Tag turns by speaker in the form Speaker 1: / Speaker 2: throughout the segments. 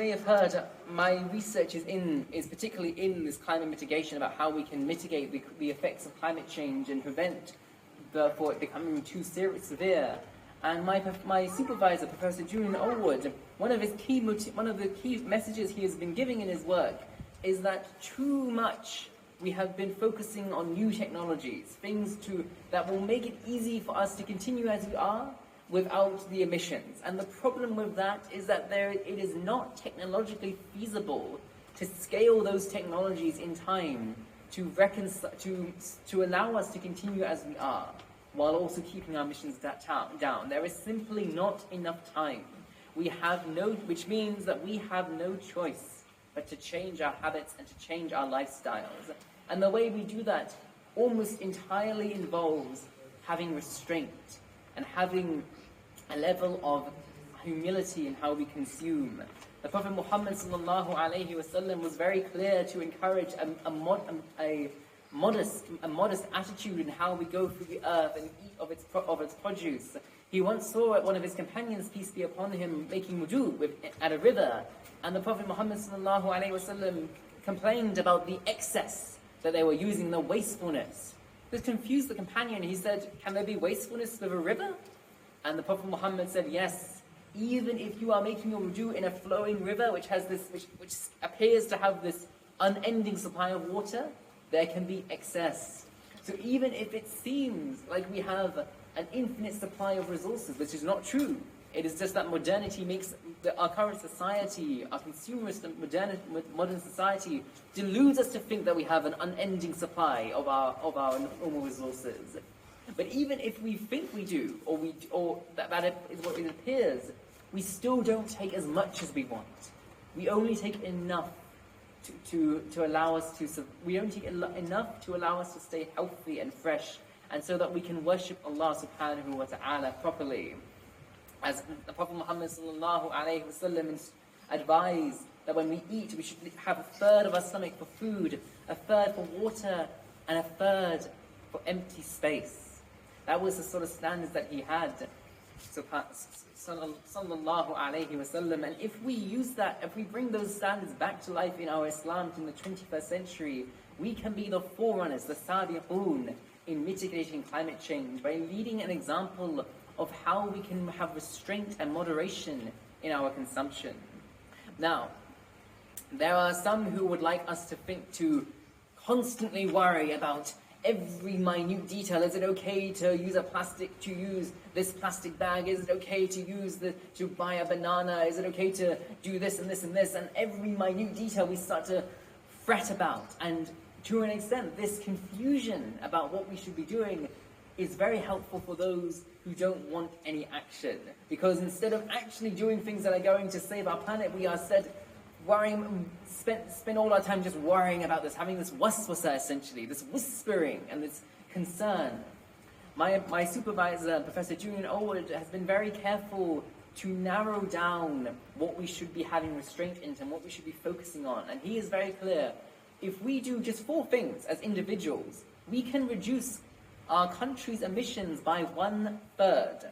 Speaker 1: may have heard, my research is particularly in this climate mitigation, about how we can mitigate the effects of climate change and prevent for it becoming too severe. And my supervisor, Professor Junayd Ul Islam, one of the key messages he has been giving in his work is that too much we have been focusing on new technologies, things that will make it easy for us to continue as we are without the emissions. And the problem with that is that it is not technologically feasible to scale those technologies in time to allow us to continue as we are, while also keeping our emissions down. There is simply not enough time. Which means that we have no choice but to change our habits and to change our lifestyles. And the way we do that almost entirely involves having restraint and having a level of humility in how we consume. The Prophet Muhammad ﷺ was very clear to encourage a modest attitude in how we go through the earth and eat of its produce. He once saw one of his companions, peace be upon him, making wudu at a river, and the Prophet Muhammad ﷺ complained about the excess that they were using, the wastefulness. This confused the companion. He said, "Can there be wastefulness with a river?" And the Prophet Muhammad said, "Yes, even if you are making your wudu in a flowing river which appears to have this unending supply of water, there can be excess." So even if it seems like we have an infinite supply of resources, which is not true, it is just that modernity makes our current society, our consumerist modern society, deludes us to think that we have an unending supply of our normal resources. But even if we think we do, or that is what it appears, we still don't take as much as we want. We only take enough to allow us to. We only take enough to allow us to stay healthy and fresh, and so that we can worship Allah Subhanahu wa Taala properly. As the Prophet Muhammad ﷺ advised that when we eat, we should have a third of our stomach for food, a third for water, and a third for empty space. That was the sort of standards that he had, sallallahu alayhi wasallam. And if we use that, if we bring those standards back to life in our Islam in the 21st century, we can be the forerunners, the sabiqoon, in mitigating climate change by leading an example of how we can have restraint and moderation in our consumption. Now, there are some who would like us to constantly worry about every minute detail. Is it okay to use this plastic bag? Is it okay to buy a banana? Is it okay to do this and this and this? And every minute detail we start to fret about. And to an extent, this confusion about what we should be doing is very helpful for those who don't want any action. Because instead of actually doing things that are going to save our planet, we are spend all our time just worrying about this, having this waswasa essentially, this whispering and this concern. My supervisor, Professor Junayd Ul Islam, has been very careful to narrow down what we should be having restraint in and what we should be focusing on. And he is very clear. If we do just 4 things as individuals, we can reduce our country's emissions by 1/3.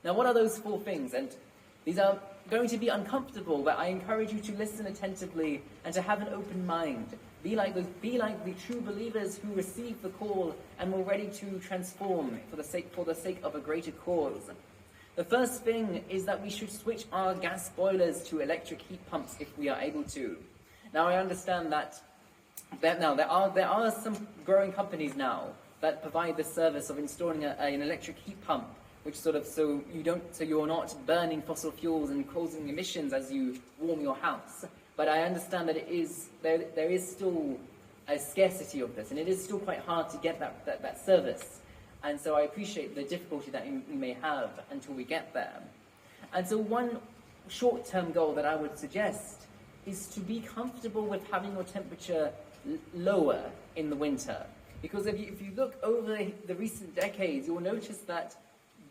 Speaker 1: Now, what are those 4 things? And these are going to be uncomfortable, but I encourage you to listen attentively and to have an open mind. Be like the true believers who receive the call and were ready to transform for the sake of a greater cause. The first thing is that we should switch our gas boilers to electric heat pumps if we are able to. Now, I understand that there are some growing companies now that provide the service of installing an electric heat pump, which so you're not burning fossil fuels and causing emissions as you warm your house. But I understand that there is still a scarcity of this, and it is still quite hard to get that service. And so I appreciate the difficulty that you may have until we get there. And so one short-term goal that I would suggest is to be comfortable with having your temperature lower in the winter. Because if you look over the recent decades, you will notice that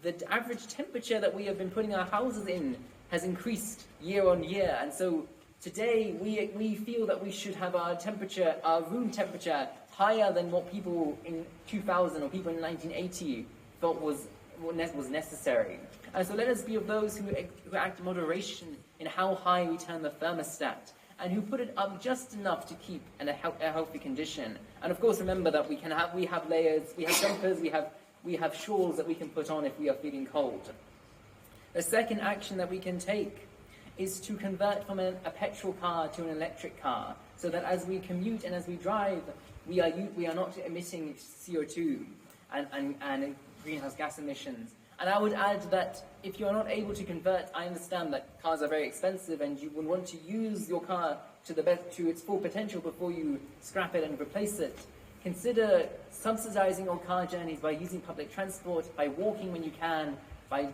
Speaker 1: the average temperature that we have been putting our houses in has increased year on year. And so today we feel that we should have our room temperature, higher than what people in 2000 or people in 1980 thought was necessary. And so let us be of those who act in moderation in how high we turn the thermostat, and who put it up just enough to keep in a healthy condition. And of course, remember that we have layers, we have jumpers, we have shawls that we can put on if we are feeling cold. The second action that we can take is to convert from a petrol car to an electric car, so that as we commute and as we drive, we are not emitting CO2 and greenhouse gas emissions. And I would add that if you're not able to convert, I understand that cars are very expensive and you would want to use your car to its full potential before you scrap it and replace it. Consider subsidizing your car journeys by using public transport, by walking when you can, by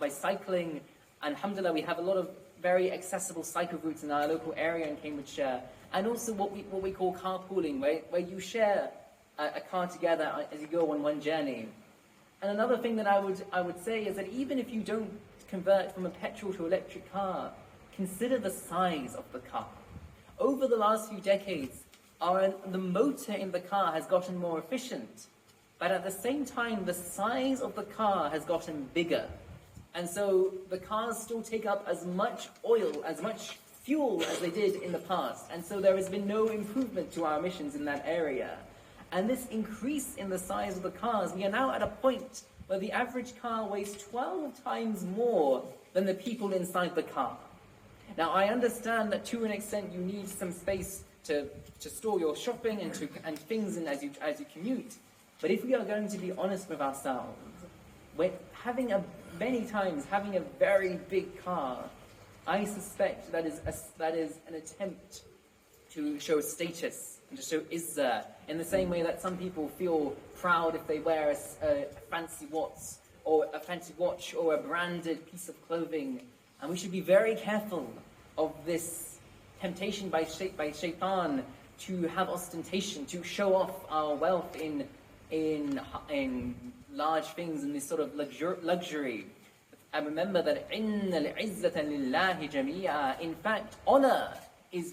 Speaker 1: cycling. And alhamdulillah, we have a lot of very accessible cycle routes in our local area in Cambridgeshire, and also what we call carpooling, where you share a car together as you go on one journey. And another thing that I would say is that even if you don't convert from a petrol to electric car, consider the size of the car. Over the last few decades, the motor in the car has gotten more efficient, but at the same time, the size of the car has gotten bigger. And so the cars still take up as much oil, as much fuel as they did in the past. And so there has been no improvement to our emissions in that area. And this increase in the size of the cars, we are now at a point where the average car weighs 12 times more than the people inside the car. Now, I understand that to an extent you need some space to store your shopping and things in as you commute. But if we are going to be honest with ourselves, having a very big car, I suspect that is an attempt to show status and to show izzah, in the same way that some people feel proud if they wear a fancy watch or a branded piece of clothing. And we should be very careful of this temptation by shaitan to have ostentation, to show off our wealth in large things, in this sort of luxury. And remember that إِنَّ الْعِزَّةَ لِلَّهِ جَمِيعًا. In fact, honor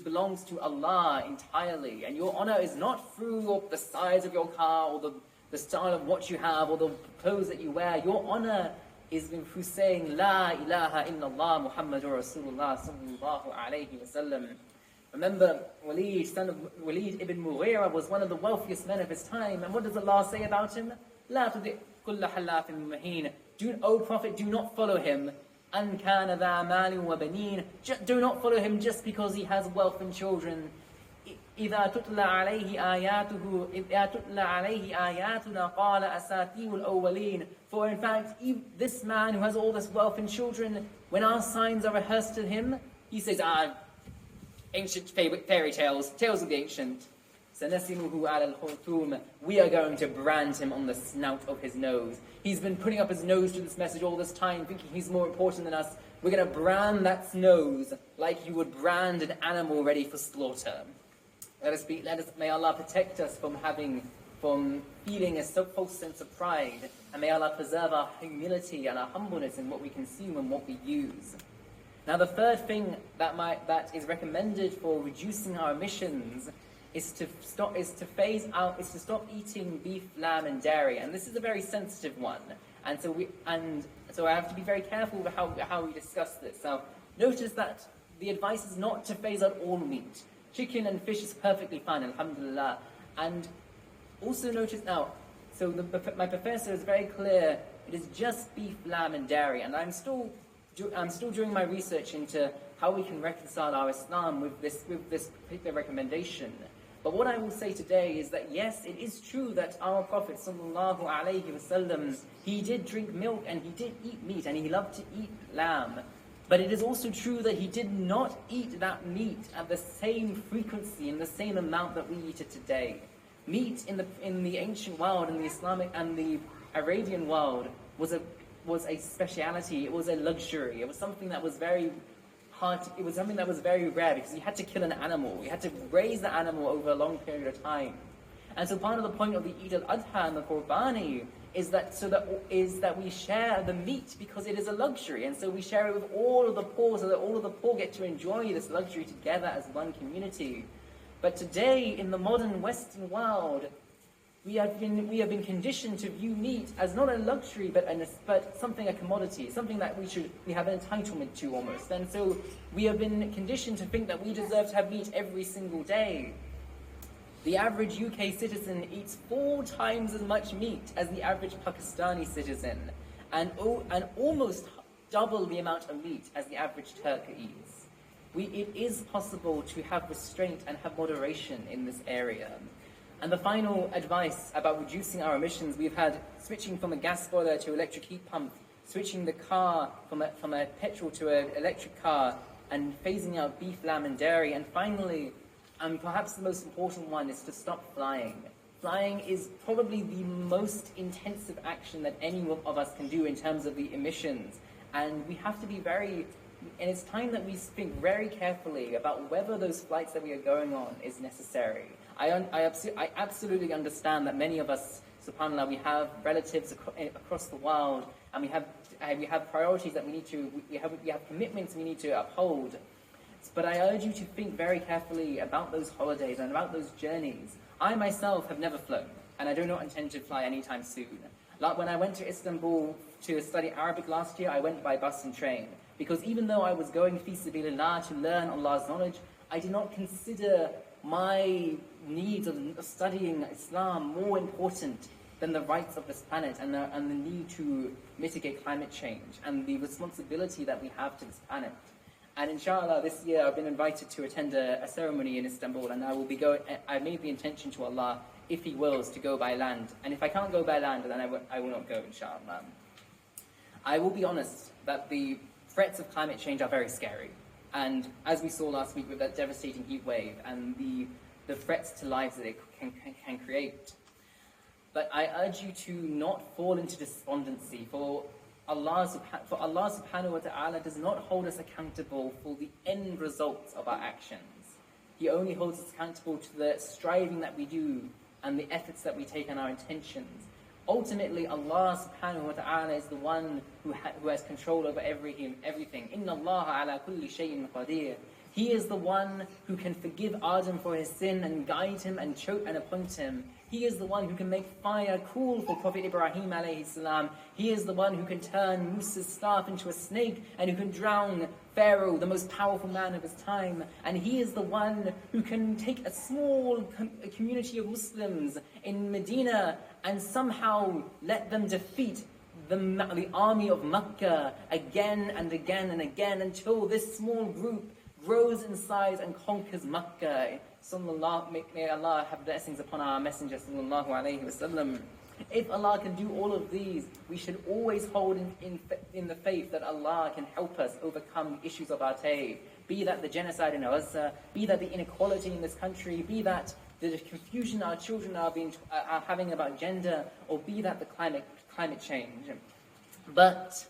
Speaker 1: belongs to Allah entirely, and your honor is not through the size of your car or the style of what you have or the clothes that you wear. Your honor is through saying La ilaha illallah Muhammadur Rasulullah sallallahu alayhi wasallam. Remember, Walid, son of Walid ibn Mughira, was one of the wealthiest men of his time, and what does Allah say about him? La tudi' kulla halafin mahin. O Prophet, do not follow him. An kana dha malin wa baneen. Do not follow him just because he has wealth and children. إِذَا تُتْلَى عَلَيْهِ آيَاتُنَا قَالَ أَسَاطِيرُ الْأَوَّلِينَ. For in fact, this man who has all this wealth and children, when our signs are rehearsed to him, he says, ancient fairy tales, tales of the ancient. سَنَسِمُهُ عَلَى الْخُرْطُومِ. We are going to brand him on the snout of his nose. He's been putting up his nose to this message all this time, thinking he's more important than us. We're going to brand that nose like you would brand an animal ready for slaughter. May Allah protect us from feeling a false sense of pride, and may Allah preserve our humility and our humbleness in what we consume and what we use. Now, the third thing that is recommended for reducing our emissions is to stop eating beef, lamb, and dairy, and this is a very sensitive one. And so I have to be very careful with how we discuss this. Now, notice that the advice is not to phase out all meat. Chicken and fish is perfectly fine, alhamdulillah. And also notice now, so my professor is very clear, it is just beef, lamb, and dairy. And I'm still doing my research into how we can reconcile our Islam with this particular recommendation. But what I will say today is that yes, it is true that our Prophet sallallahu alaihi wasallam, he did drink milk and he did eat meat and he loved to eat lamb. But it is also true that he did not eat that meat at the same frequency, in the same amount that we eat it today. Meat in the ancient world, in the Islamic and the Arabian world, was a speciality. It was a luxury. It was something that was very hard. It was something that was very rare because you had to kill an animal. You had to raise the animal over a long period of time. And so part of the point of the Eid al-Adha and the Qurbani is that we share the meat because it is a luxury, and so we share it with all of the poor, so that all of the poor get to enjoy this luxury together as one community. But today, in the modern Western world, We have been conditioned to view meat as not a luxury, but something, a commodity, something that we have an entitlement to almost. And so we have been conditioned to think that we deserve to have meat every single day. The average UK citizen eats 4 times as much meat as the average Pakistani citizen, and almost double the amount of meat as the average Turk eats. It is possible to have restraint and have moderation in this area. And the final advice about reducing our emissions, we've had switching from a gas boiler to electric heat pump, switching the car from a petrol to an electric car, and phasing out beef, lamb and dairy. And finally, and perhaps the most important one, is to stop flying. Flying is probably the most intensive action that any of us can do in terms of the emissions. And we have to be and it's time that we think very carefully about whether those flights that we are going on is necessary. I absolutely understand that many of us, subhanAllah, we have relatives across the world, and we have priorities that we have commitments we need to uphold. But I urge you to think very carefully about those holidays and about those journeys. I myself have never flown, and I do not intend to fly anytime soon. Like when I went to Istanbul to study Arabic last year, I went by bus and train. Because even though I was going fi sabilillah to learn Allah's knowledge, I did not consider my needs of studying Islam more important than the rights of this planet and the need to mitigate climate change and the responsibility that we have to this planet. And inshallah, this year I've been invited to attend a ceremony in Istanbul, and I made the intention to Allah, if He wills, to go by land. And if I can't go by land, then I will not go, inshallah. I will be honest that the threats of climate change are very scary. And as we saw last week with that devastating heat wave and the threats to lives that it can create. But I urge you to not fall into despondency, for Allah subhanahu wa ta'ala does not hold us accountable for the end results of our actions. He only holds us accountable to the striving that we do and the efforts that we take and our intentions. Ultimately, Allah subhanahu wa ta'ala is the one who has control over everything. Inna Allah ala kulli shay'in qadir. He is the one who can forgive Adam for his sin and guide him and appoint him. He is the one who can make fire cool for Prophet Ibrahim alayhi salam. He is the one who can turn Musa's staff into a snake and who can drown Pharaoh, the most powerful man of his time. And he is the one who can take a small community of Muslims in Medina and somehow let them defeat the army of Makkah again and again and again until this small group grows in size and conquers Makkah. May Allah have blessings upon our Messenger sallallahu alayhi wasallam. If Allah can do all of these, we should always hold in the faith that Allah can help us overcome the issues of our day. Be that the genocide in Gaza, be that the inequality in this country, be that the confusion our children are having about gender, or be that the climate change. But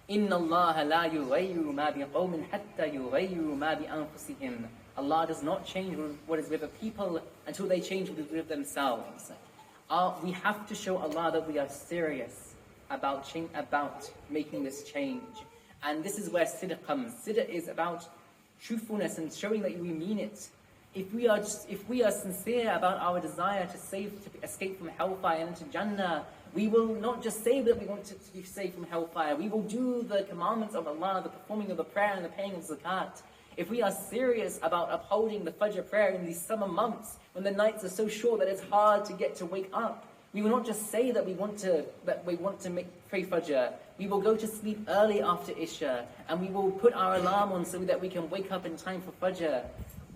Speaker 1: إِنَّ اللَّهَ لَا يُغَيِّرُ مَا بِقَوْمٍ حَتَّى يُغَيِّرُ مَا بِأَنفُسِهِمْ. Allah does not change what is with a people until they change what is with themselves. We have to show Allah that we are serious about making this change. And this is where sidq comes. Sidq is about truthfulness and showing that we mean it. If we are sincere about our desire to escape from hellfire and into Jannah, we will not just say that we want to be safe from hellfire. We will do the commandments of Allah, the performing of the prayer and the paying of zakat. If we are serious about upholding the Fajr prayer in these summer months, when the nights are so short that it's hard to wake up, we will not just say that we want to pray Fajr. We will go to sleep early after Isha, and we will put our alarm on so that we can wake up in time for Fajr.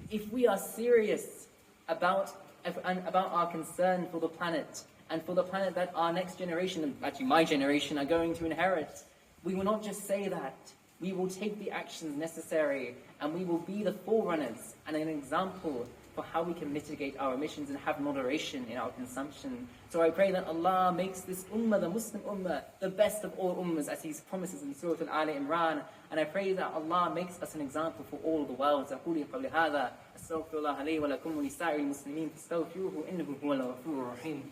Speaker 1: If we are serious about our concern for the planet, and for the planet that our next generation, and actually my generation, are going to inherit, we will not just say that. We will take the actions necessary, and we will be the forerunners and an example for how we can mitigate our emissions and have moderation in our consumption. So I pray that Allah makes this ummah, the Muslim ummah, the best of all ummahs, as He promises in Surah Al-Imran. And I pray that Allah makes us an example for all the world. أقول قولي هذا أستغفر الله لي ولكم ولسائر المسلمين فاستغفروه إنه هو الغفور الرحيم.